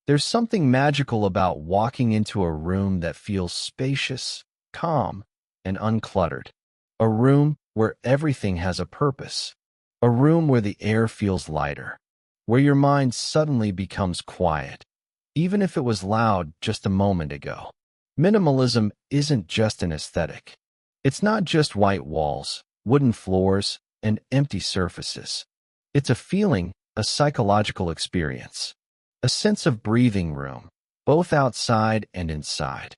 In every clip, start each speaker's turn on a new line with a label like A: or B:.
A: There's something magical about walking into a room that feels spacious, calm, and uncluttered. A room where everything has a purpose. A room where the air feels lighter, where your mind suddenly becomes quiet, even if it was loud just a moment ago. Minimalism isn't just an aesthetic. It's not just white walls, wooden floors, and empty surfaces. It's a feeling, a psychological experience, a sense of breathing room, both outside and inside.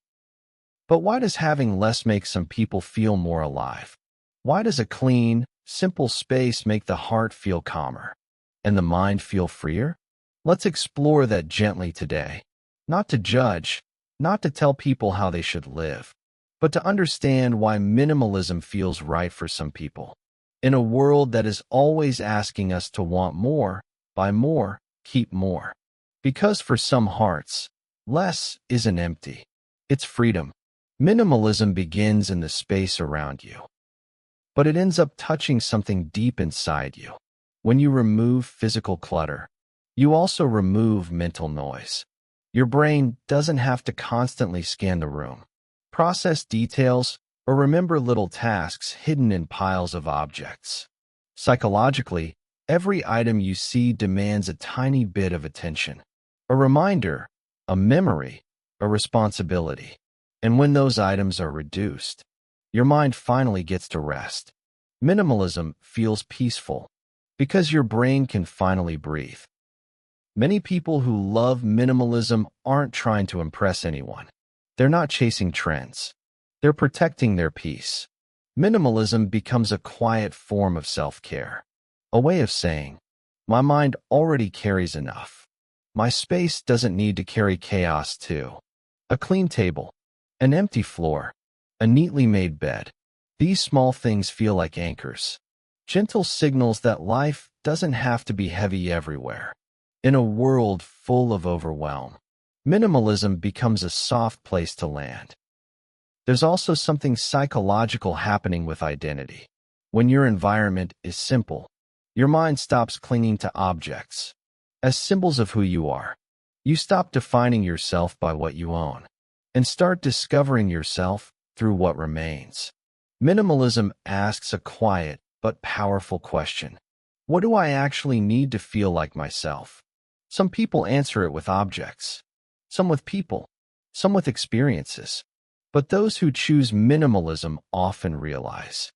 A: But why does having less make some people feel more alive? Why does a clean, simple space make the heart feel calmer and the mind feel freer? Let's explore that gently today. Not to judge, not to tell people how they should live, but to understand why minimalism feels right for some people. In a world that is always asking us to want more, buy more, keep more. Because for some hearts, less isn't empty. It's freedom. Minimalism begins in the space around you, but it ends up touching something deep inside you. When you remove physical clutter, you also remove mental noise. Your brain doesn't have to constantly scan the room, process details, or remember little tasks hidden in piles of objects. Psychologically, every item you see demands a tiny bit of attention, a reminder, a memory, a responsibility. And when those items are reduced, your mind finally gets to rest. Minimalism feels peaceful because your brain can finally breathe. Many people who love minimalism aren't trying to impress anyone. They're not chasing trends. They're protecting their peace. Minimalism becomes a quiet form of self-care, a way of saying, my mind already carries enough. My space doesn't need to carry chaos too. A clean table, an empty floor, a neatly made bed. These small things feel like anchors, gentle signals that life doesn't have to be heavy everywhere. In a world full of overwhelm, minimalism becomes a soft place to land. There's also something psychological happening with identity. When your environment is simple, your mind stops clinging to objects as symbols of who you are. You stop defining yourself by what you own and start discovering yourself through what remains. Minimalism asks a quiet but powerful question. What do I actually need to feel like myself? Some people answer it with objects, some with people, some with experiences. But those who choose minimalism often realize